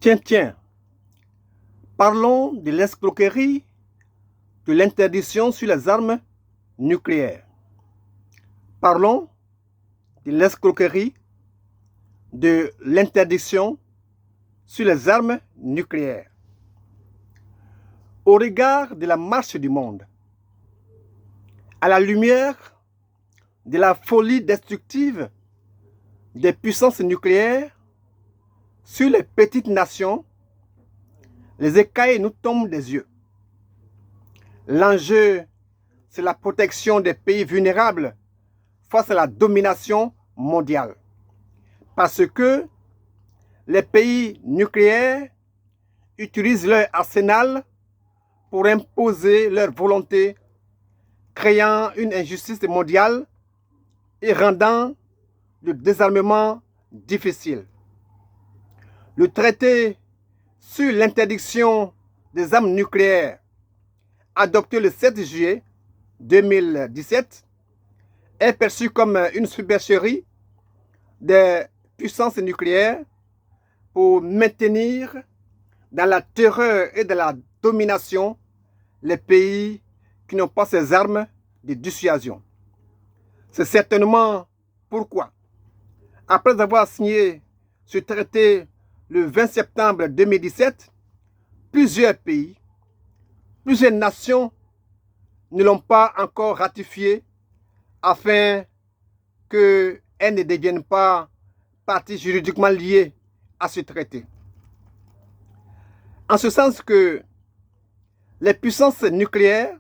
Tiens, parlons de l'escroquerie de l'interdiction sur les armes nucléaires. Parlons de l'escroquerie de l'interdiction sur les armes nucléaires. Au regard de la marche du monde, à la lumière de la folie destructive des puissances nucléaires sur les petites nations, les écailles nous tombent des yeux. L'enjeu, c'est la protection des pays vulnérables face à la domination mondiale. Parce que les pays nucléaires utilisent leur arsenal pour imposer leur volonté, créant une injustice mondiale et rendant le désarmement difficile. Le traité sur l'interdiction des armes nucléaires, adopté le 7 juillet 2017, est perçu comme une supercherie des puissances nucléaires pour maintenir dans la terreur et dans la domination les pays qui n'ont pas ces armes de dissuasion. C'est certainement pourquoi, après avoir signé ce traité le 20 septembre 2017, plusieurs pays, plusieurs nations ne l'ont pas encore ratifié afin qu'elle ne devienne pas partie juridiquement liée à ce traité. En ce sens que les puissances nucléaires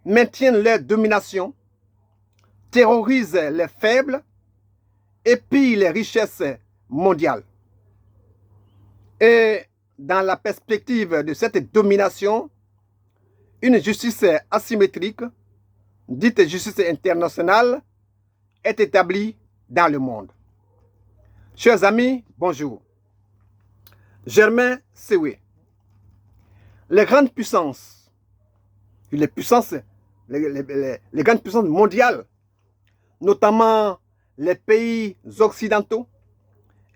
maintiennent leur domination, terrorisent les faibles et pillent les richesses mondiales. Et dans la perspective de cette domination, une justice asymétrique, dite justice internationale, est établie dans le monde. Chers amis, bonjour. Germain Sewé. Les grandes puissances, les grandes puissances mondiales, notamment les pays occidentaux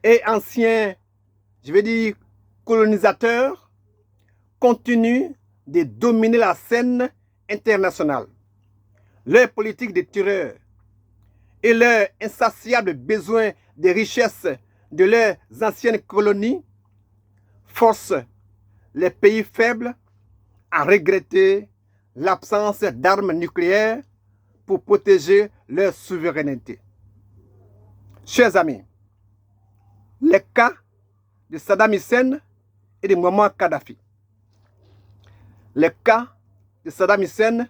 et anciens, je vais dire, colonisateurs, continuent de dominer la scène internationale. Leur politique de terreur et leur insatiable besoin de richesses de leurs anciennes colonies forcent les pays faibles à regretter l'absence d'armes nucléaires pour protéger leur souveraineté. Chers amis, les cas de Saddam Hussein et de Muammar Kadhafi. Les cas de Saddam Hussein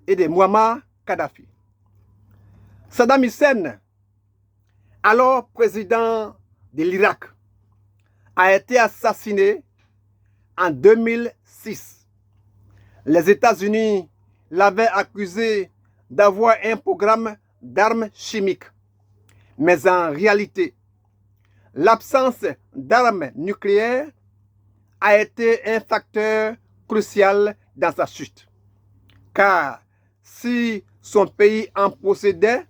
et de Muammar Kadhafi. Saddam Hussein, alors président de l'Irak, a été assassiné en 2006. Les États-Unis l'avaient accusé d'avoir un programme d'armes chimiques. Mais en réalité, l'absence d'armes nucléaires a été un facteur crucial dans sa chute. Car si son pays en possédait,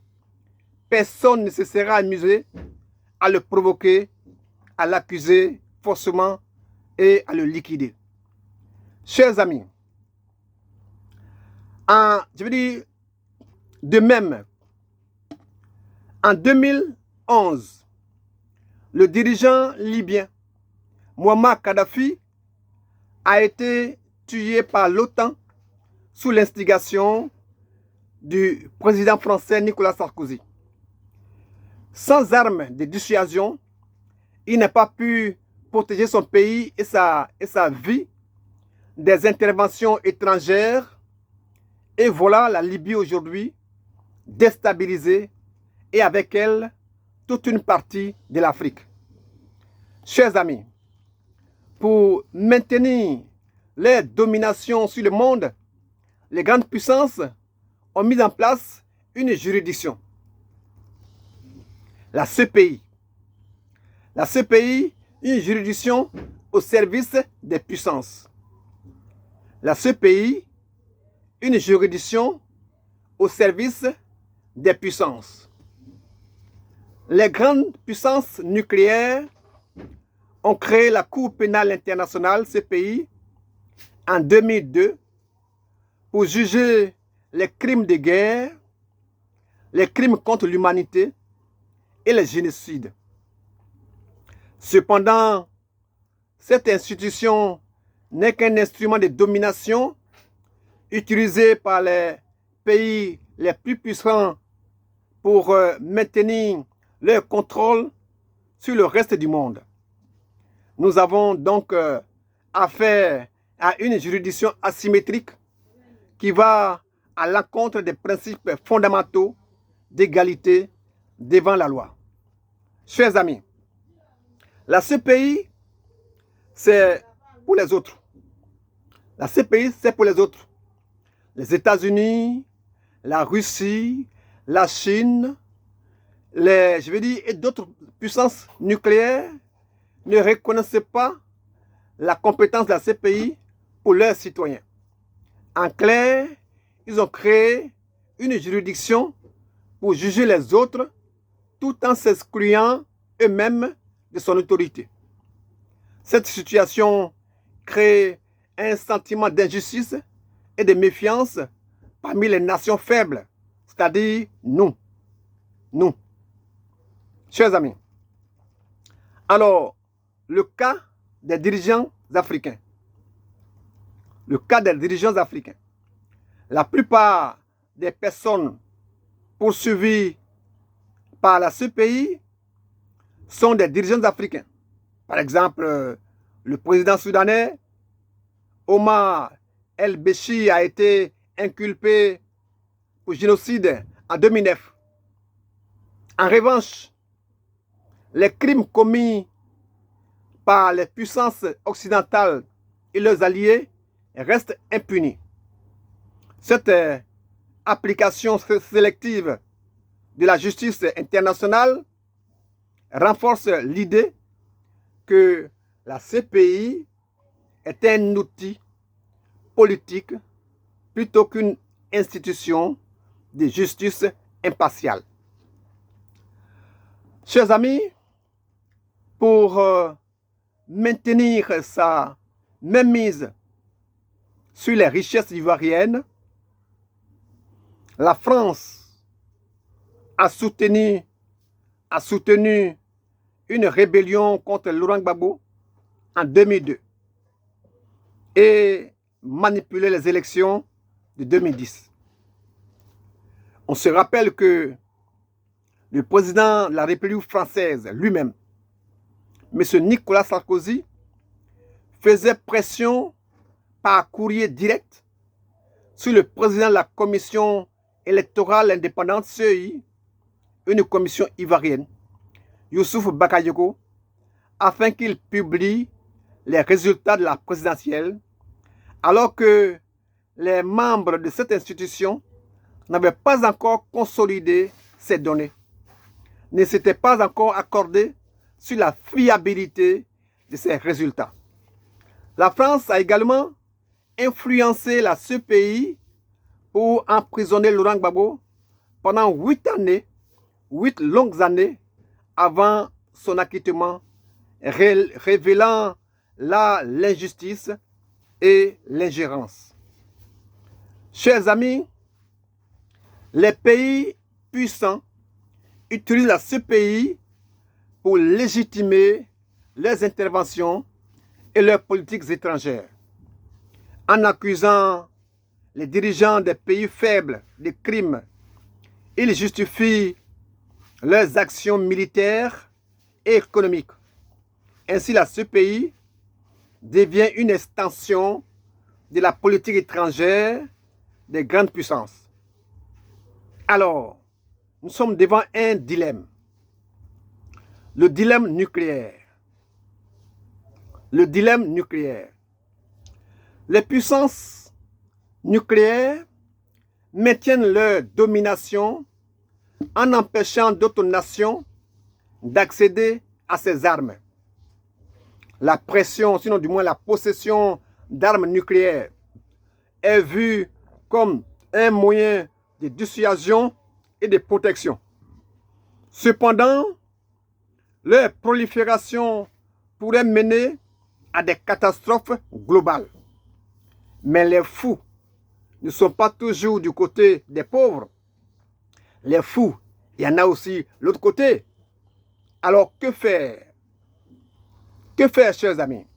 personne ne se sera amusé à le provoquer, à l'accuser faussement et à le liquider. Chers amis, de même, en 2011, le dirigeant libyen Muammar Kadhafi a été tué par l'OTAN sous l'instigation du président français Nicolas Sarkozy. Sans armes de dissuasion, il n'a pas pu protéger son pays et sa vie des interventions étrangères. Et voilà la Libye aujourd'hui déstabilisée et avec elle toute une partie de l'Afrique. Chers amis, pour maintenir leur domination sur le monde, les grandes puissances ont mis en place une juridiction, la CPI. La CPI, une juridiction au service des puissances. La CPI, une juridiction au service des puissances. Les grandes puissances nucléaires ont créé la Cour pénale internationale, CPI, en 2002 pour juger les crimes de guerre, les crimes contre l'humanité et les génocides. Cependant, cette institution n'est qu'un instrument de domination utilisé par les pays les plus puissants pour maintenir leur contrôle sur le reste du monde. Nous avons donc affaire à une juridiction asymétrique qui va à l'encontre des principes fondamentaux d'égalité devant la loi. Chers amis, la CPI, c'est pour les autres. La CPI, c'est pour les autres. Les États-Unis, la Russie, la Chine, et d'autres puissances nucléaires ne reconnaissent pas la compétence de la CPI pour leurs citoyens. En clair, ils ont créé une juridiction pour juger les autres tout en s'excluant eux-mêmes de son autorité. Cette situation crée un sentiment d'injustice et de méfiance parmi les nations faibles, c'est-à-dire nous. Nous. Chers amis, alors, le cas des dirigeants africains. Le cas des dirigeants africains. La plupart des personnes poursuivies par la CPI sont des dirigeants africains. Par exemple, le président soudanais, Omar el-Béchir, a été inculpé pour génocide en 2009. En revanche, les crimes commis par les puissances occidentales et leurs alliés restent impunis. Cette application sélective de la justice internationale renforce l'idée que la CPI est un outil politique plutôt qu'une institution de justice impartiale. Chers amis, pour maintenir sa mainmise sur les richesses ivoiriennes, la France a soutenu une rébellion contre Laurent Gbagbo en 2002 et manipulé les élections de 2010. On se rappelle que le président de la République française lui-même, M. Nicolas Sarkozy, faisait pression par courrier direct sur le président de la commission électorale indépendante CEI, une commission ivoirienne, Youssouf Bakayoko, afin qu'il publie les résultats de la présidentielle, alors que les membres de cette institution n'avaient pas encore consolidé ces données, ne s'étaient pas encore accordés sur la fiabilité de ces résultats. La France a également influencé la CPI pour emprisonner Laurent Gbagbo pendant 8 longues années avant son acquittement, révélant là l'injustice et l'ingérence. Chers amis, les pays puissants utilisent la CPI pour légitimer leurs interventions et leurs politiques étrangères. En accusant les dirigeants des pays faibles de crimes, ils justifient leurs actions militaires et économiques. Ainsi, la CPI devient une extension de la politique étrangère des grandes puissances. Alors, nous sommes devant un dilemme. Le dilemme nucléaire. Le dilemme nucléaire. Les puissances nucléaires maintiennent leur domination en empêchant d'autres nations d'accéder à ces armes. La pression, sinon du moins la possession d'armes nucléaires est vue comme un moyen de dissuasion et de protection. Cependant, leur prolifération pourrait mener à des catastrophes globales. Mais les fous ne sont pas toujours du côté des pauvres. Les fous, il y en a aussi l'autre côté. Alors, que faire? Que faire, chers amis?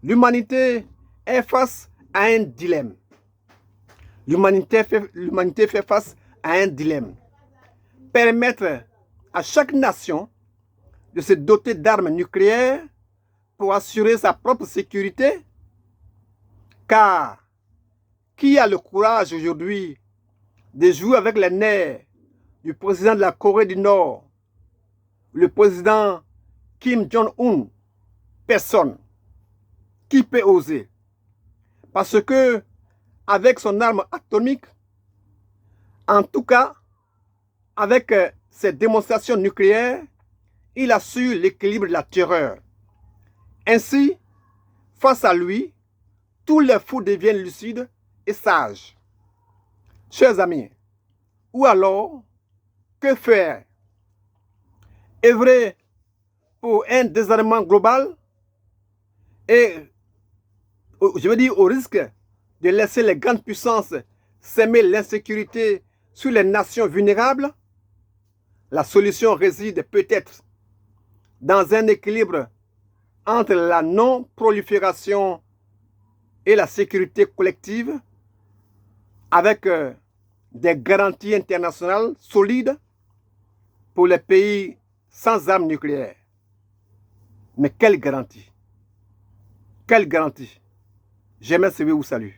L'humanité est face à un dilemme. L'humanité fait face à un dilemme. Permettre à chaque nation de se doter d'armes nucléaires pour assurer sa propre sécurité? Car qui a le courage aujourd'hui de jouer avec les nerfs du président de la Corée du Nord, le président Kim Jong-un? Personne. Qui peut oser? Parce que avec son arme atomique, en tout cas, avec ses démonstrations nucléaires, il assure l'équilibre de la terreur. Ainsi, face à lui, tous les fous deviennent lucides et sages. Chers amis, ou alors, que faire? Œuvrer pour un désarmement global et, je veux dire, au risque de laisser les grandes puissances s'aimer l'insécurité sur les nations vulnérables? La solution réside peut-être dans un équilibre entre la non-prolifération et la sécurité collective, avec des garanties internationales solides pour les pays sans armes nucléaires. Mais quelle garantie? Quelle garantie? J'aimerais vous saluer.